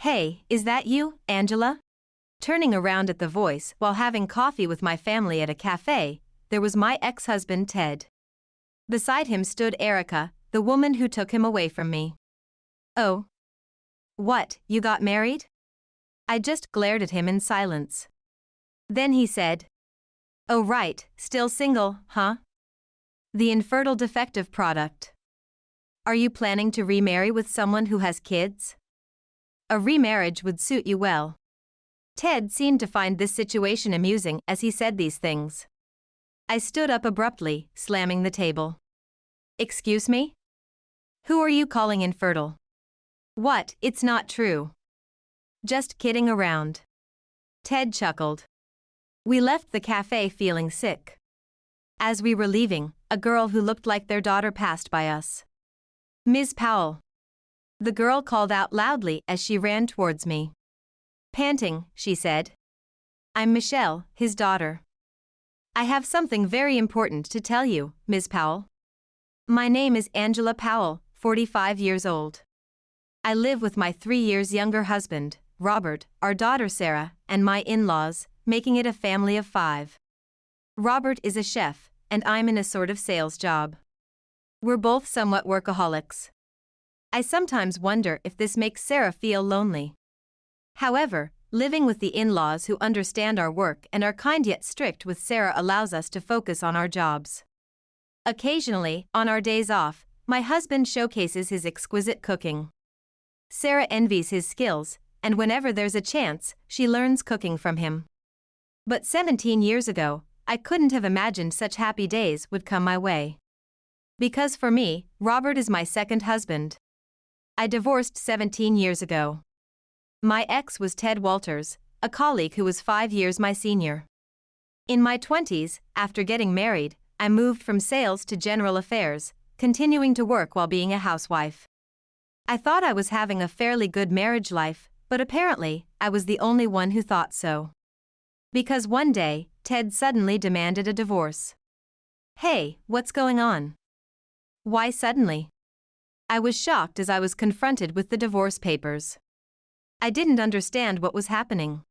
Hey, is that you, Angela? Turning around at the voice while having coffee with my family at a cafe, there was my ex-husband Ted. Beside him stood Erica, the woman who took him away from me. Oh. What, you got married? I just glared at him in silence. Then he said, "Oh right, still single, huh? The infertile defective product. Are you planning to remarry with someone who has kids? A remarriage would suit you well." Ted seemed to find this situation amusing as he said these things. I stood up abruptly, slamming the table. "Excuse me? Who are you calling infertile? What, it's not true. Just kidding around." Ted chuckled. We left the cafe feeling sick. As we were leaving, a girl who looked like their daughter passed by us. "Ms. Powell." The girl called out loudly as she ran towards me. Panting, she said, "I'm Michelle, his daughter. I have something very important to tell you, Ms. Powell. My name is Angela Powell, 45 years old. I live with my 3 years younger husband, Robert, our daughter Sarah, and my in-laws, making it a family of 5. Robert is a chef, and I'm in a sort of sales job. We're both somewhat workaholics. I sometimes wonder if this makes Sarah feel lonely. However, living with the in-laws who understand our work and are kind yet strict with Sarah allows us to focus on our jobs. Occasionally, on our days off, my husband showcases his exquisite cooking. Sarah envies his skills, and whenever there's a chance, she learns cooking from him. But 17 years ago, I couldn't have imagined such happy days would come my way. Because for me, Robert is my second husband. I divorced 17 years ago. My ex was Ted Walters, a colleague who was 5 years my senior. In my 20s, after getting married, I moved from sales to general affairs, continuing to work while being a housewife. I thought I was having a fairly good marriage life, but apparently, I was the only one who thought so. Because one day, Ted suddenly demanded a divorce. "Hey, what's going on? Why suddenly?" I was shocked as I was confronted with the divorce papers. I didn't understand what was happening.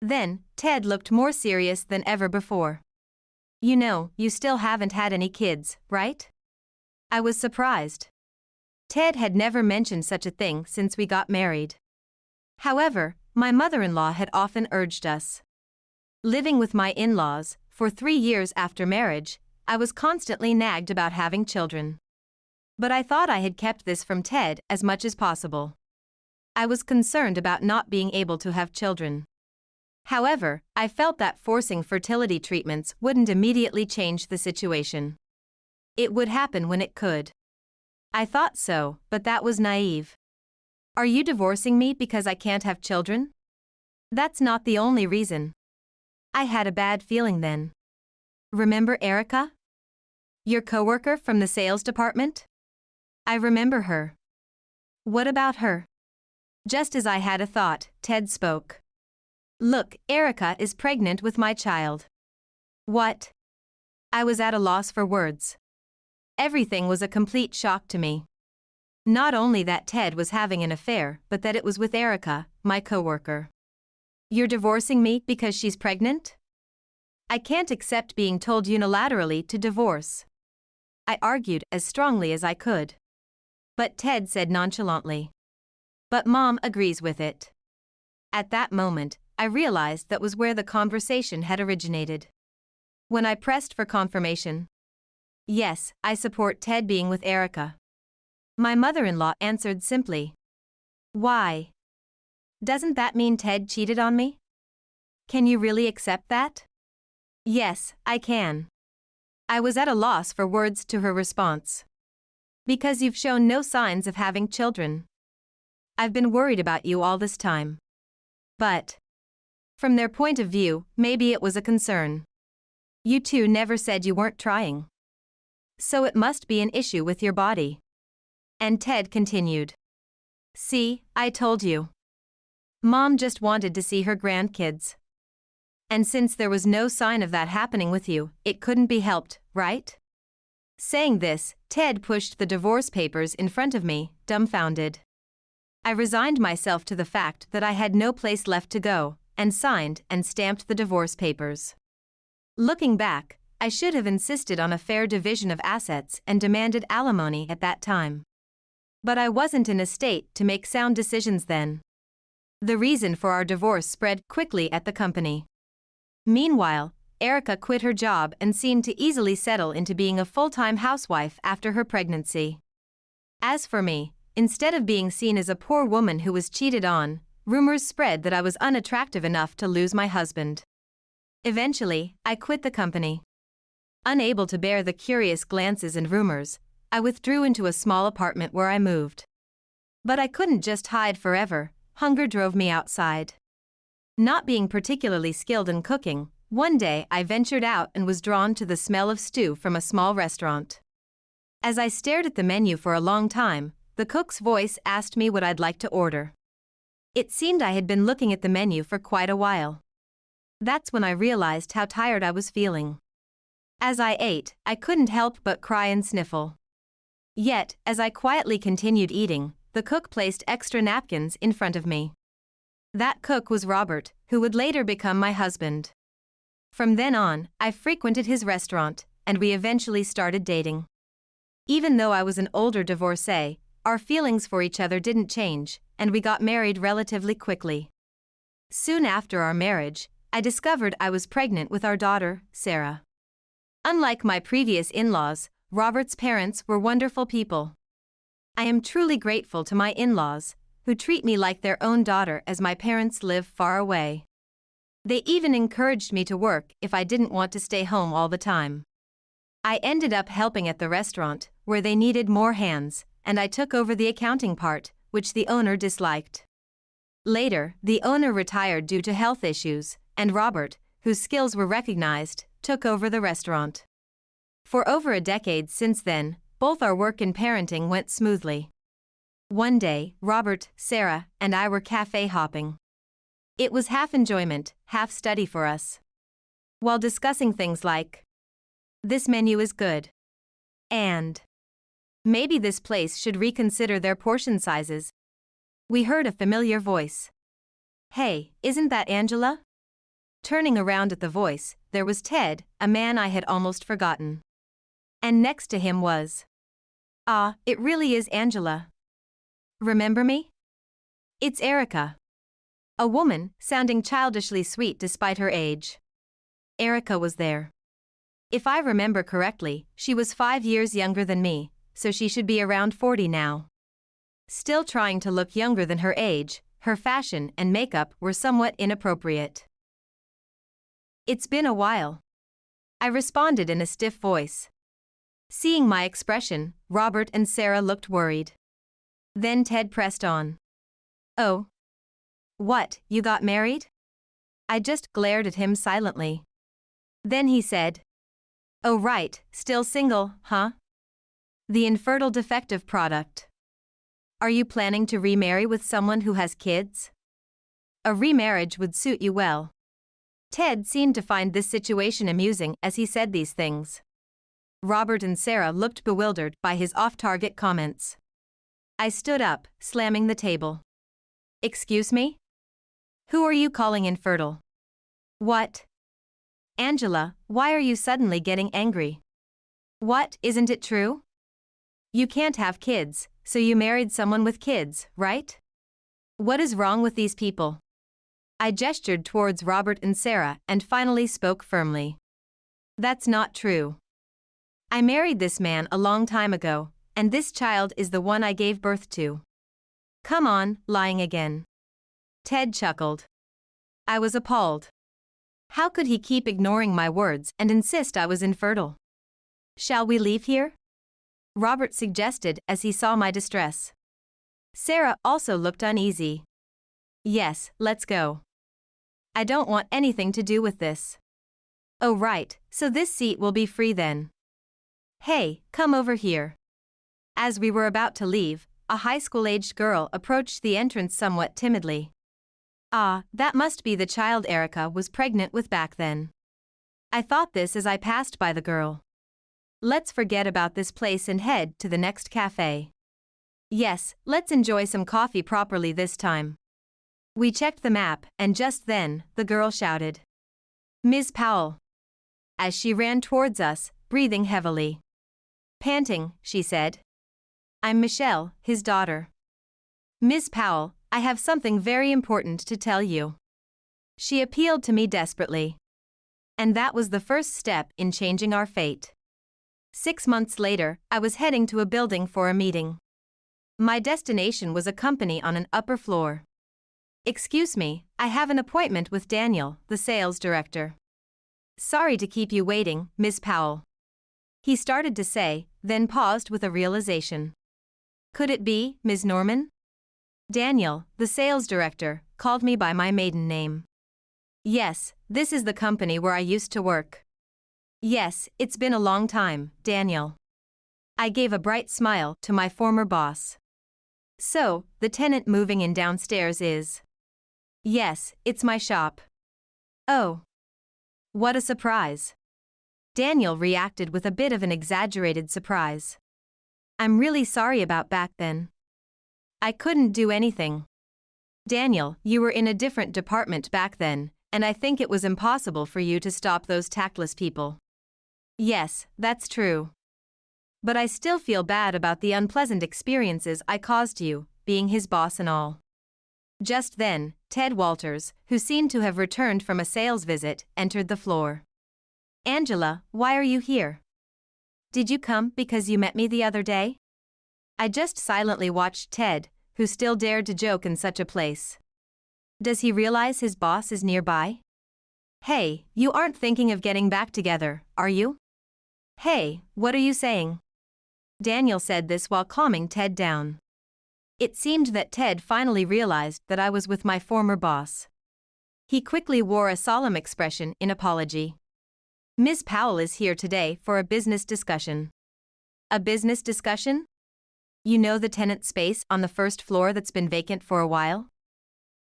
Then, Ted looked more serious than ever before. "You know, you still haven't had any kids, right?" I was surprised. Ted had never mentioned such a thing since we got married. However, my mother-in-law had often urged us. Living with my in-laws, for 3 years after marriage, I was constantly nagged about having children. But I thought I had kept this from Ted as much as possible. I was concerned about not being able to have children. However, I felt that forcing fertility treatments wouldn't immediately change the situation. It would happen when it could. I thought so, but that was naive. "Are you divorcing me because I can't have children?" "That's not the only reason." I had a bad feeling then. "Remember Erica? Your coworker from the sales department?" "I remember her." "What about her?" Just as I had a thought, Ted spoke. "Look, Erica is pregnant with my child." "What?" I was at a loss for words. Everything was a complete shock to me. Not only that Ted was having an affair, but that it was with Erica, my coworker. "You're divorcing me because she's pregnant?" "I can't accept being told unilaterally to divorce." I argued as strongly as I could. But Ted said nonchalantly, "But Mom agrees with it." At that moment, I realized that was where the conversation had originated. When I pressed for confirmation, "Yes, I support Ted being with Erica," my mother-in-law answered simply, "Why? Doesn't that mean Ted cheated on me? Can you really accept that?" "Yes, I can." I was at a loss for words to her response. "Because you've shown no signs of having children. I've been worried about you all this time." But from their point of view, maybe it was a concern. "You two never said you weren't trying. So it must be an issue with your body." And Ted continued, "See, I told you. Mom just wanted to see her grandkids. And since there was no sign of that happening with you, it couldn't be helped, right?" Saying this, Ted pushed the divorce papers in front of me, dumbfounded. I resigned myself to the fact that I had no place left to go, and signed and stamped the divorce papers. Looking back, I should have insisted on a fair division of assets and demanded alimony at that time. But I wasn't in a state to make sound decisions then. The reason for our divorce spread quickly at the company. Meanwhile, Erica quit her job and seemed to easily settle into being a full-time housewife after her pregnancy. As for me, instead of being seen as a poor woman who was cheated on, rumors spread that I was unattractive enough to lose my husband. Eventually, I quit the company. Unable to bear the curious glances and rumors, I withdrew into a small apartment where I moved. But I couldn't just hide forever, hunger drove me outside. Not being particularly skilled in cooking, one day I ventured out and was drawn to the smell of stew from a small restaurant. As I stared at the menu for a long time, the cook's voice asked me what I'd like to order. It seemed I had been looking at the menu for quite a while. That's when I realized how tired I was feeling. As I ate, I couldn't help but cry and sniffle. Yet, as I quietly continued eating, the cook placed extra napkins in front of me. That cook was Robert, who would later become my husband. From then on, I frequented his restaurant, and we eventually started dating. Even though I was an older divorcee, our feelings for each other didn't change, and we got married relatively quickly. Soon after our marriage, I discovered I was pregnant with our daughter, Sarah. Unlike my previous in-laws, Robert's parents were wonderful people. I am truly grateful to my in-laws, who treat me like their own daughter as my parents live far away. They even encouraged me to work if I didn't want to stay home all the time. I ended up helping at the restaurant, where they needed more hands, and I took over the accounting part, which the owner disliked. Later, the owner retired due to health issues, and Robert, whose skills were recognized, took over the restaurant. For over a decade since then, both our work and parenting went smoothly. One day, Robert, Sarah, and I were cafe hopping. It was half enjoyment, half study for us. While discussing things like, "This menu is good," and "Maybe this place should reconsider their portion sizes," we heard a familiar voice. "Hey, isn't that Angela?" Turning around at the voice, there was Ted, a man I had almost forgotten. And next to him was, "Ah, it really is Angela. Remember me? It's Erica." A woman, sounding childishly sweet despite her age. Erica was there. If I remember correctly, she was 5 years younger than me, so she should be around 40 now. Still trying to look younger than her age, her fashion and makeup were somewhat inappropriate. "It's been a while," I responded in a stiff voice. Seeing my expression, Robert and Sarah looked worried. Then Ted pressed on. "Oh. What, you got married?" I just glared at him silently. Then he said, "Oh right, still single, huh? The infertile defective product. Are you planning to remarry with someone who has kids? A remarriage would suit you well." Ted seemed to find this situation amusing as he said these things. Robert and Sarah looked bewildered by his off-target comments. I stood up, slamming the table. "Excuse me? Who are you calling infertile? What? Angela, why are you suddenly getting angry? What, isn't it true? You can't have kids, so you married someone with kids, right? What is wrong with these people?" I gestured towards Robert and Sarah and finally spoke firmly. "That's not true. I married this man a long time ago, and this child is the one I gave birth to." "Come on, lying again." Ted chuckled. I was appalled. How could he keep ignoring my words and insist I was infertile? "Shall we leave here?" Robert suggested as he saw my distress. Sarah also looked uneasy. "Yes, let's go. I don't want anything to do with this." "Oh right, so this seat will be free then. Hey, come over here." As we were about to leave, a high school-aged girl approached the entrance somewhat timidly. Ah, that must be the child Erica was pregnant with back then. I thought this as I passed by the girl. Let's forget about this place and head to the next cafe. Yes, let's enjoy some coffee properly this time. We checked the map, and just then, the girl shouted, "Ms. Powell." As she ran towards us, breathing heavily. Panting, she said, "I'm Michelle, his daughter. Ms. Powell, I have something very important to tell you." She appealed to me desperately. And that was the first step in changing our fate. 6 months later, I was heading to a building for a meeting. My destination was a company on an upper floor. "Excuse me, I have an appointment with Daniel, the sales director." "Sorry to keep you waiting, Miss Powell," he started to say, then paused with a realization. "Could it be, Ms. Norman?" Daniel, the sales director, called me by my maiden name. "Yes, this is the company where I used to work." "Yes, it's been a long time, Daniel." I gave a bright smile to my former boss. "So, the tenant moving in downstairs is?" "Yes, it's my shop." "Oh. What a surprise." Daniel reacted with a bit of an exaggerated surprise. "I'm really sorry about back then. I couldn't do anything." "Daniel, you were in a different department back then, and I think it was impossible for you to stop those tactless people." "Yes, that's true. But I still feel bad about the unpleasant experiences I caused you, being his boss and all." Just then, Ted Walters, who seemed to have returned from a sales visit, entered the floor. "Angela, why are you here? Did you come because you met me the other day?" I just silently watched Ted, who still dared to joke in such a place. Does he realize his boss is nearby? "Hey, you aren't thinking of getting back together, are you?" "Hey, what are you saying?" Daniel said this while calming Ted down. It seemed that Ted finally realized that I was with my former boss. He quickly wore a solemn expression in apology. "Ms. Powell is here today for a business discussion." "A business discussion? You know the tenant space on the first floor that's been vacant for a while?"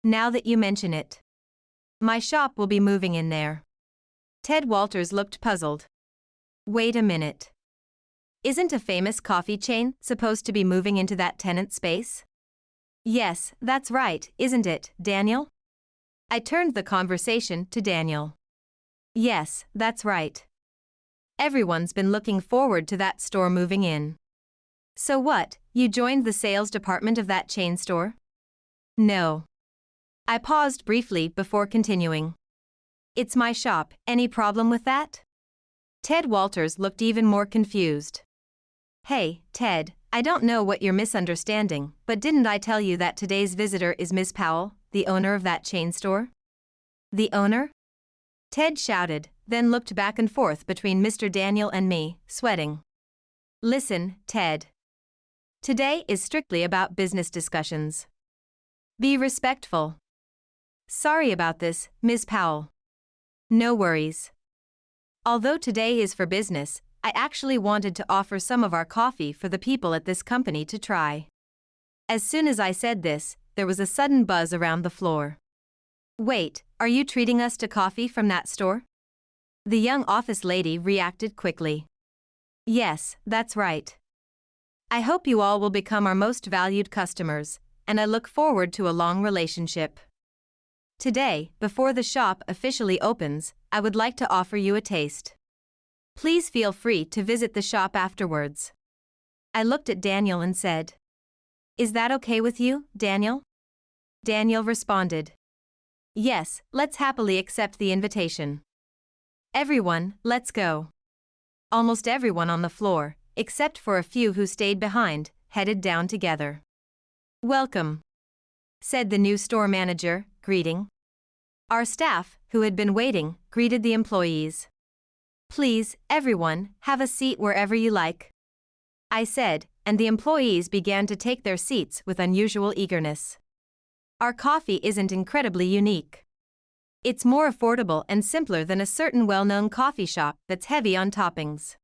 "Now that you mention it. My shop will be moving in there." Ted Walters looked puzzled. "Wait a minute. Isn't a famous coffee chain supposed to be moving into that tenant space?" "Yes, that's right, isn't it, Daniel?" I turned the conversation to Daniel. "Yes, that's right. Everyone's been looking forward to that store moving in." "So what, you joined the sales department of that chain store?" "No." I paused briefly before continuing. "It's my shop, any problem with that?" Ted Walters looked even more confused. "Hey, Ted, I don't know what you're misunderstanding, but didn't I tell you that today's visitor is Miss Powell, the owner of that chain store?" "The owner?" Ted shouted, then looked back and forth between Mr. Daniel and me, sweating. "Listen, Ted. Today is strictly about business discussions. Be respectful." "Sorry about this, Ms. Powell." "No worries. Although today is for business, I actually wanted to offer some of our coffee for the people at this company to try." As soon as I said this, there was a sudden buzz around the floor. "Wait, are you treating us to coffee from that store?" The young office lady reacted quickly. "Yes, that's right. I hope you all will become our most valued customers, and I look forward to a long relationship. Today, before the shop officially opens, I would like to offer you a taste. Please feel free to visit the shop afterwards." I looked at Daniel and said, "Is that okay with you, Daniel?" Daniel responded, "Yes, let's happily accept the invitation. Everyone, let's go." Almost everyone on the floor, except for a few who stayed behind, headed down together. "Welcome," said the new store manager, greeting. Our staff, who had been waiting, greeted the employees. "Please, everyone, have a seat wherever you like," I said, and the employees began to take their seats with unusual eagerness. Our coffee isn't incredibly unique. It's more affordable and simpler than a certain well-known coffee shop that's heavy on toppings.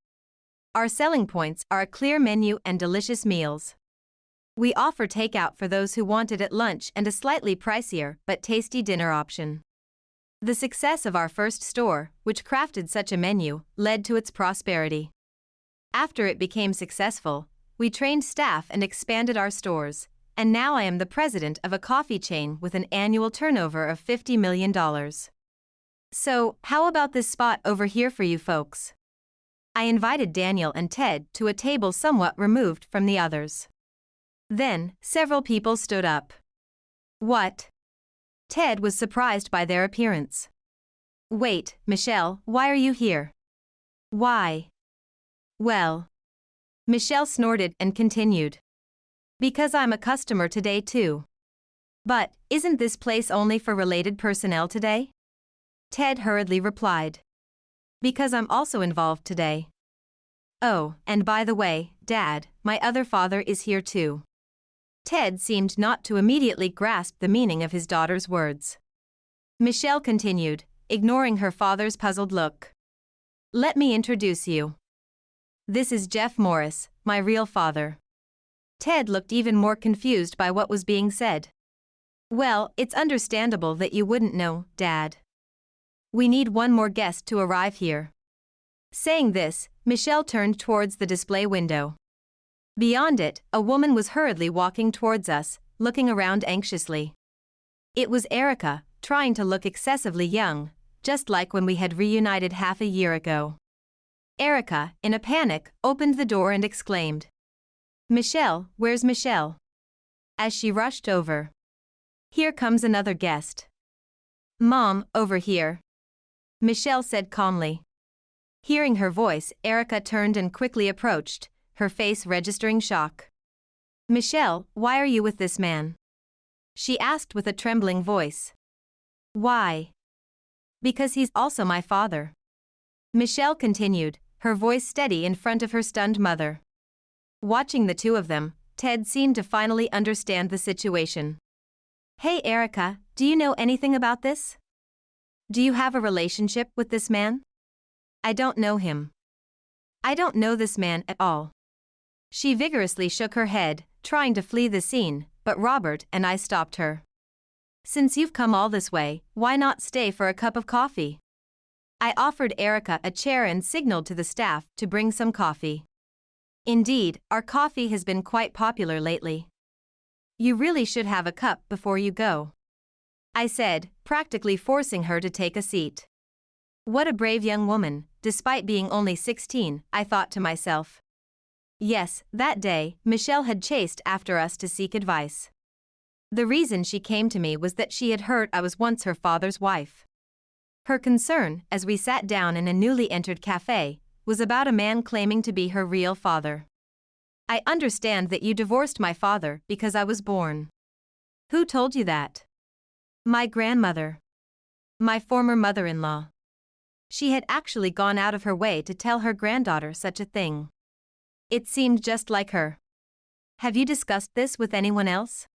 Our selling points are a clear menu and delicious meals. We offer takeout for those who want it at lunch and a slightly pricier but tasty dinner option. The success of our first store, which crafted such a menu, led to its prosperity. After it became successful, we trained staff and expanded our stores, and now I am the president of a coffee chain with an annual turnover of $50 million. So, how about this spot over here for you folks? I invited Daniel and Ted to a table somewhat removed from the others. Then, several people stood up. What? Ted was surprised by their appearance. Wait, Michelle, why are you here? Why? Well. Michelle snorted and continued. Because I'm a customer today too. But, isn't this place only for related personnel today? Ted hurriedly replied. Because I'm also involved today. Oh, and by the way, Dad, my other father is here too. Ted seemed not to immediately grasp the meaning of his daughter's words. Michelle continued, ignoring her father's puzzled look. Let me introduce you. This is Jeff Morris, my real father. Ted looked even more confused by what was being said. Well, it's understandable that you wouldn't know, Dad. We need one more guest to arrive here. Saying this, Michelle turned towards the display window. Beyond it, a woman was hurriedly walking towards us, looking around anxiously. It was Erica, trying to look excessively young, just like when we had reunited half a year ago. Erica, in a panic, opened the door and exclaimed, Michelle, where's Michelle? As she rushed over. Here comes another guest. Mom, over here. Michelle said calmly. Hearing her voice, Erica turned and quickly approached, her face registering shock. Michelle, why are you with this man? She asked with a trembling voice. Why? Because he's also my father. Michelle continued, her voice steady in front of her stunned mother. Watching the two of them, Ted seemed to finally understand the situation. Hey Erica, do you know anything about this? Do you have a relationship with this man? I don't know him. I don't know this man at all. She vigorously shook her head, trying to flee the scene, but Robert and I stopped her. Since you've come all this way, why not stay for a cup of coffee? I offered Erica a chair and signaled to the staff to bring some coffee. Indeed, our coffee has been quite popular lately. You really should have a cup before you go. I said, practically forcing her to take a seat. What a brave young woman, despite being only 16, I thought to myself. Yes, that day, Michelle had chased after us to seek advice. The reason she came to me was that she had heard I was once her father's wife. Her concern, as we sat down in a newly entered cafe, was about a man claiming to be her real father. I understand that you divorced my father because I was born. Who told you that? My grandmother. My former mother-in-law. She had actually gone out of her way to tell her granddaughter such a thing. It seemed just like her. Have you discussed this with anyone else?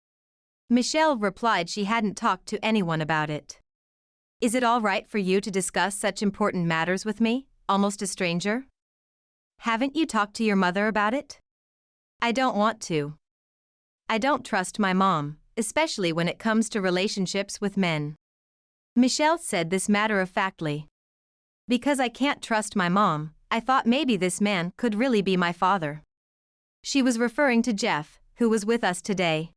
Michelle replied she hadn't talked to anyone about it. Is it all right for you to discuss such important matters with me, almost a stranger? Haven't you talked to your mother about it? I don't want to. I don't trust my mom, especially when it comes to relationships with men. Michelle said this matter-of-factly. Because I can't trust my mom, I thought maybe this man could really be my father. She was referring to Jeff, who was with us today.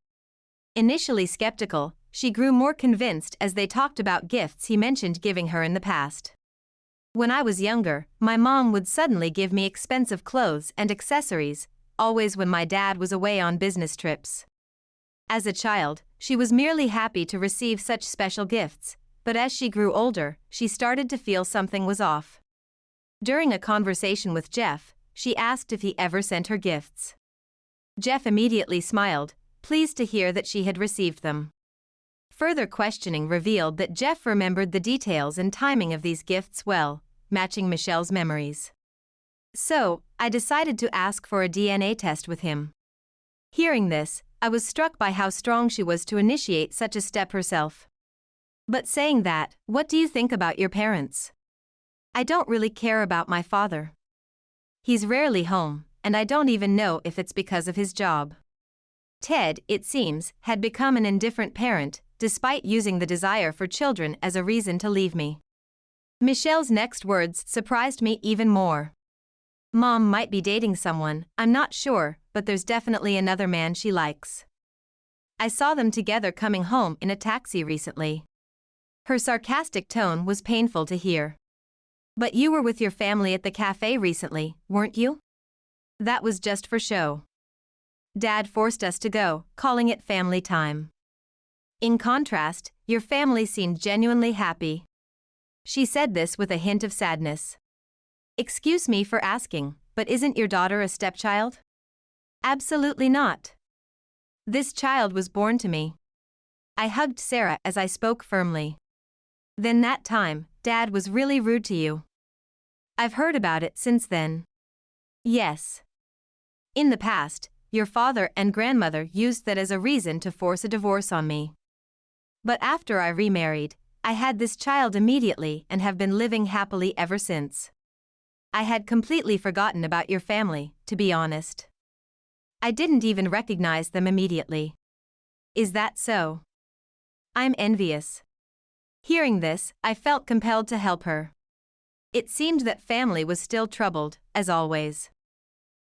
Initially skeptical, she grew more convinced as they talked about gifts he mentioned giving her in the past. When I was younger, my mom would suddenly give me expensive clothes and accessories, always when my dad was away on business trips. As a child, she was merely happy to receive such special gifts, but as she grew older, she started to feel something was off. During a conversation with Jeff, she asked if he ever sent her gifts. Jeff immediately smiled, pleased to hear that she had received them. Further questioning revealed that Jeff remembered the details and timing of these gifts well, matching Michelle's memories. So, I decided to ask for a DNA test with him. Hearing this, I was struck by how strong she was to initiate such a step herself. But saying that, what do you think about your parents? I don't really care about my father. He's rarely home, and I don't even know if it's because of his job. Ted, it seems, had become an indifferent parent, despite using the desire for children as a reason to leave me. Michelle's next words surprised me even more. Mom might be dating someone, I'm not sure, but there's definitely another man she likes. I saw them together coming home in a taxi recently. Her sarcastic tone was painful to hear. But you were with your family at the cafe recently, weren't you? That was just for show. Dad forced us to go, calling it family time. In contrast, your family seemed genuinely happy. She said this with a hint of sadness. Excuse me for asking, but isn't your daughter a stepchild? Absolutely not. This child was born to me. I hugged Sarah as I spoke firmly. Then that time, Dad was really rude to you. I've heard about it since then. Yes. In the past, your father and grandmother used that as a reason to force a divorce on me. But after I remarried, I had this child immediately and have been living happily ever since. I had completely forgotten about your family, to be honest. I didn't even recognize them immediately. Is that so? I'm envious. Hearing this, I felt compelled to help her. It seemed that family was still troubled, as always.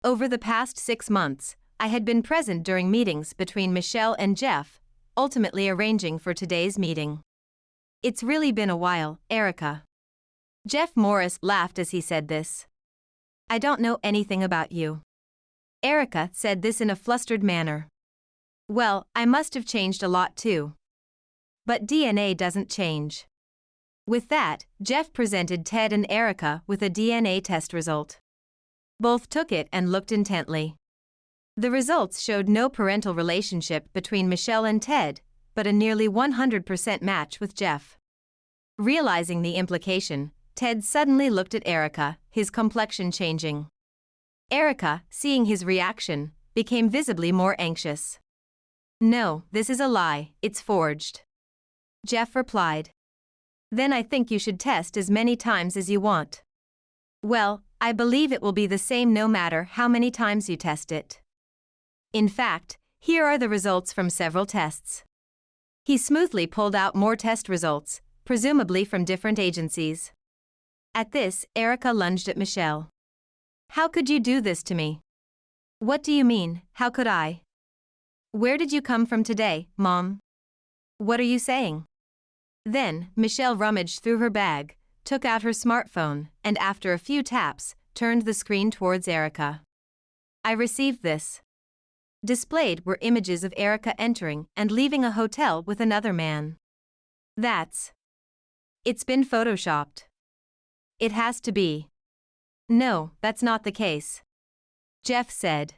Over the past 6 months, I had been present during meetings between Michelle and Jeff, ultimately arranging for today's meeting. It's really been a while, Erica. Jeff Morris laughed as he said this. I don't know anything about you. Erica said this in a flustered manner. Well, I must have changed a lot too. But DNA doesn't change. With that, Jeff presented Ted and Erica with a DNA test result. Both took it and looked intently. The results showed no parental relationship between Michelle and Ted, but a nearly 100% match with Jeff. Realizing the implication, Ted suddenly looked at Erica, his complexion changing. Erica, seeing his reaction, became visibly more anxious. No, this is a lie, it's forged. Jeff replied. Then I think you should test as many times as you want. Well, I believe it will be the same no matter how many times you test it. In fact, here are the results from several tests. He smoothly pulled out more test results, presumably from different agencies. At this, Erica lunged at Michelle. How could you do this to me? What do you mean, how could I? Where did you come from today, Mom? What are you saying? Then, Michelle rummaged through her bag, took out her smartphone, and after a few taps, turned the screen towards Erica. I received this. Displayed were images of Erica entering and leaving a hotel with another man. It's been photoshopped. It has to be. No, that's not the case. Jeff said.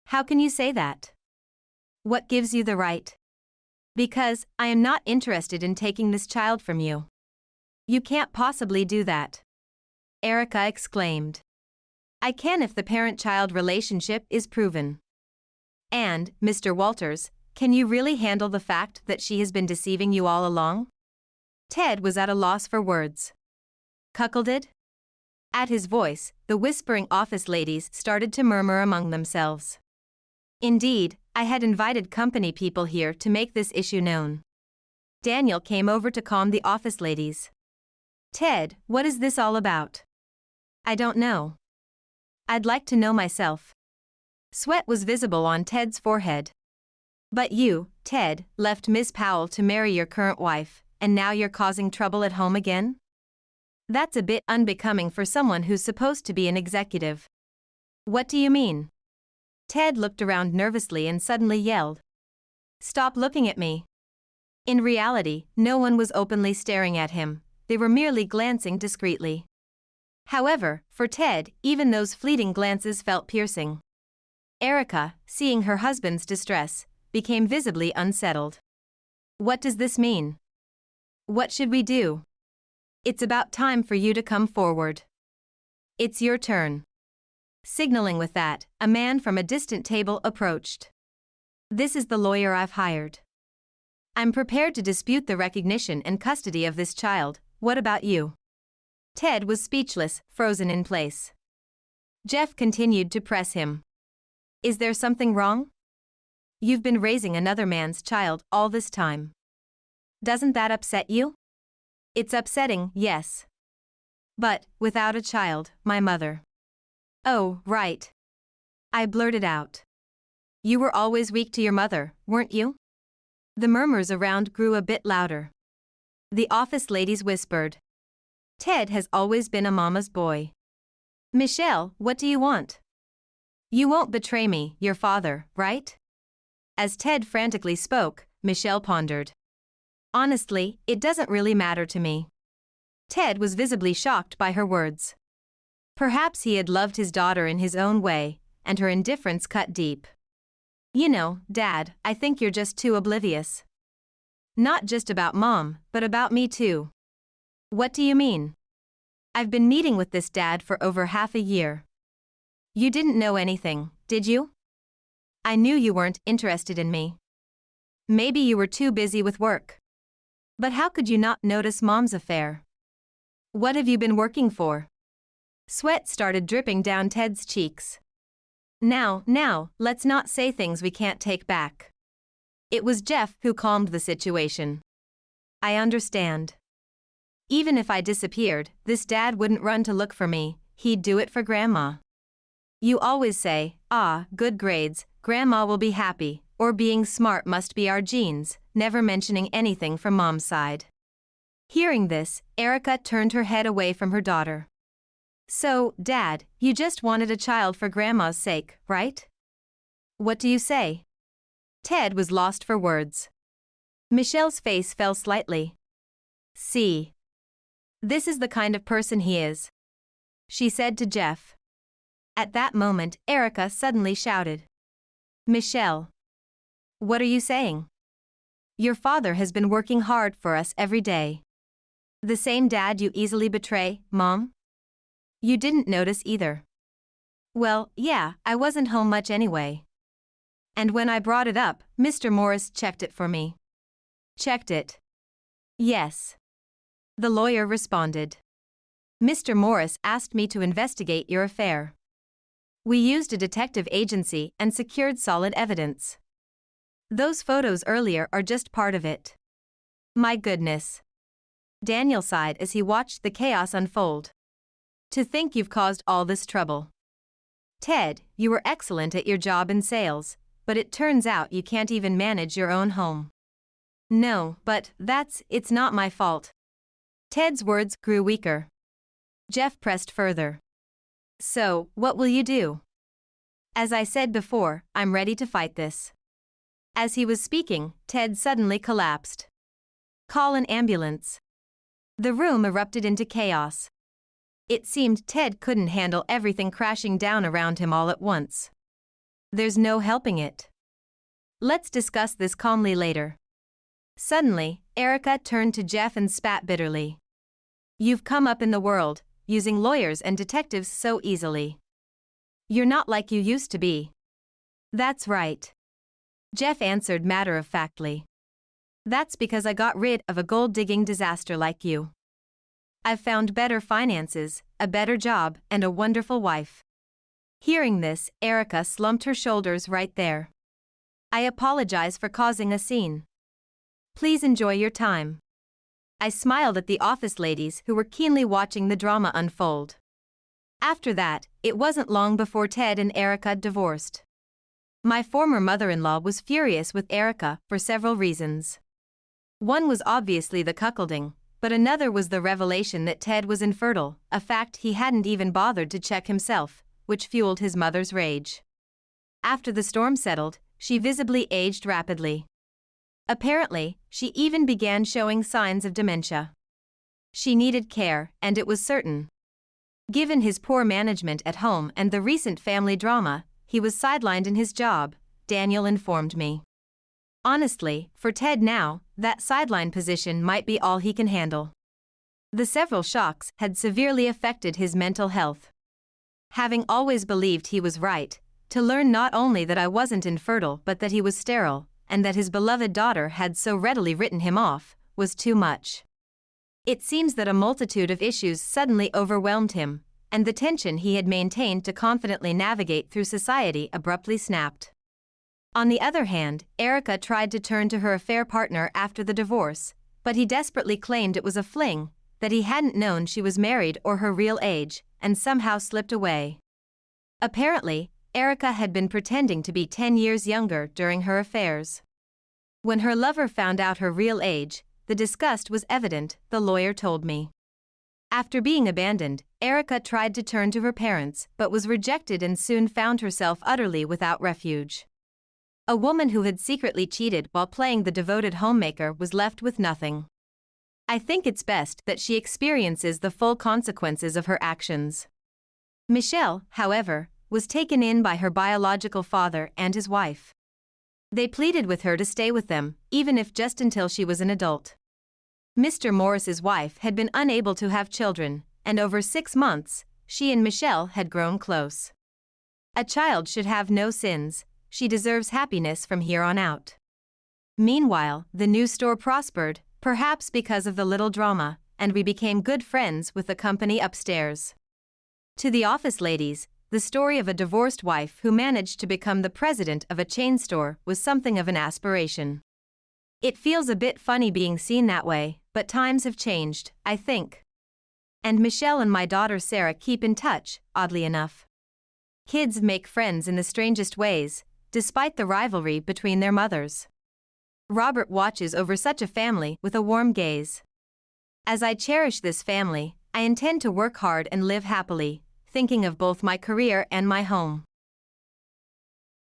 How can you say that? What gives you the right? Because I am not interested in taking this child from you. You can't possibly do that. Erica exclaimed. I can if the parent-child relationship is proven. And, Mr. Walters, can you really handle the fact that she has been deceiving you all along? Ted was at a loss for words. Cuckolded? At his voice, the whispering office ladies started to murmur among themselves. Indeed, I had invited company people here to make this issue known. Daniel came over to calm the office ladies. Ted, what is this all about? I don't know. I'd like to know myself. Sweat was visible on Ted's forehead. But you, Ted, left Miss Powell to marry your current wife, and now you're causing trouble at home again? That's a bit unbecoming for someone who's supposed to be an executive. What do you mean? Ted looked around nervously and suddenly yelled. Stop looking at me. In reality, no one was openly staring at him, they were merely glancing discreetly. However, for Ted, even those fleeting glances felt piercing. Erica, seeing her husband's distress, became visibly unsettled. What does this mean? What should we do? It's about time for you to come forward. It's your turn. Signaling with that, a man from a distant table approached. This is the lawyer I've hired. I'm prepared to dispute the recognition and custody of this child, what about you? Ted was speechless, frozen in place. Jeff continued to press him. Is there something wrong? You've been raising another man's child all this time. Doesn't that upset you? It's upsetting, yes. But, without a child, my mother. Oh, right. I blurted out. You were always weak to your mother, weren't you? The murmurs around grew a bit louder. The office ladies whispered. Ted has always been a mama's boy. Michelle, what do you want? You won't betray me, your father, right? As Ted frantically spoke, Michelle pondered. Honestly, it doesn't really matter to me. Ted was visibly shocked by her words. Perhaps he had loved his daughter in his own way, and her indifference cut deep. You know, Dad, I think you're just too oblivious. Not just about Mom, but about me too. What do you mean? I've been meeting with this dad for over half a year. You didn't know anything, did you? I knew you weren't interested in me. Maybe you were too busy with work. But how could you not notice Mom's affair? What have you been working for? Sweat started dripping down Ted's cheeks. Now, let's not say things we can't take back. It was Jeff who calmed the situation. I understand. Even if I disappeared, this dad wouldn't run to look for me, he'd do it for Grandma. You always say, good grades, Grandma will be happy, or being smart must be our genes, never mentioning anything from Mom's side. Hearing this, Erica turned her head away from her daughter. So, Dad, you just wanted a child for Grandma's sake, right? What do you say? Ted was lost for words. Michelle's face fell slightly. See. This is the kind of person he is, she said to Jeff. At that moment, Erica suddenly shouted. Michelle. What are you saying? Your father has been working hard for us every day. The same dad you easily betray, Mom? You didn't notice either. Well, yeah, I wasn't home much anyway. And when I brought it up, Mr. Morris checked it for me. Checked it? Yes. The lawyer responded. Mr. Morris asked me to investigate your affair. We used a detective agency and secured solid evidence. Those photos earlier are just part of it. My goodness. Daniel sighed as he watched the chaos unfold. To think you've caused all this trouble. Ted, you were excellent at your job in sales, but it turns out you can't even manage your own home. No, but it's not my fault. Ted's words grew weaker. Jeff pressed further. So, what will you do? As I said before, I'm ready to fight this. As he was speaking, Ted suddenly collapsed. Call an ambulance. The room erupted into chaos. It seemed Ted couldn't handle everything crashing down around him all at once. There's no helping it. Let's discuss this calmly later. Suddenly, Erica turned to Jeff and spat bitterly. You've come up in the world, using lawyers and detectives so easily. You're not like you used to be. That's right. Jeff answered matter-of-factly. That's because I got rid of a gold-digging disaster like you. I've found better finances, a better job, and a wonderful wife. Hearing this, Erica slumped her shoulders right there. I apologize for causing a scene. Please enjoy your time. I smiled at the office ladies who were keenly watching the drama unfold. After that, it wasn't long before Ted and Erica divorced. My former mother-in-law was furious with Erica for several reasons. One was obviously the cuckolding, but another was the revelation that Ted was infertile, a fact he hadn't even bothered to check himself, which fueled his mother's rage. After the storm settled, she visibly aged rapidly. Apparently, she even began showing signs of dementia. She needed care, and it was certain. Given his poor management at home and the recent family drama, he was sidelined in his job, Daniel informed me. Honestly, for Ted now, that sideline position might be all he can handle. The several shocks had severely affected his mental health. Having always believed he was right, to learn not only that I wasn't infertile but that he was sterile, and that his beloved daughter had so readily written him off, was too much. It seems that a multitude of issues suddenly overwhelmed him, and the tension he had maintained to confidently navigate through society abruptly snapped. On the other hand, Erica tried to turn to her affair partner after the divorce, but he desperately claimed it was a fling, that he hadn't known she was married or her real age, and somehow slipped away. Apparently, Erica had been pretending to be 10 years younger during her affairs. When her lover found out her real age, the disgust was evident, the lawyer told me. After being abandoned, Erica tried to turn to her parents but was rejected and soon found herself utterly without refuge. A woman who had secretly cheated while playing the devoted homemaker was left with nothing. I think it's best that she experiences the full consequences of her actions. Michelle, however, was taken in by her biological father and his wife. They pleaded with her to stay with them, even if just until she was an adult. Mr. Morris's wife had been unable to have children, and over 6 months, she and Michelle had grown close. A child should have no sins, she deserves happiness from here on out. Meanwhile, the new store prospered, perhaps because of the little drama, and we became good friends with the company upstairs. To the office ladies, the story of a divorced wife who managed to become the president of a chain store was something of an aspiration. It feels a bit funny being seen that way, but times have changed, I think. And Michelle and my daughter Sarah keep in touch, oddly enough. Kids make friends in the strangest ways, despite the rivalry between their mothers. Robert watches over such a family with a warm gaze. As I cherish this family, I intend to work hard and live happily, thinking of both my career and my home.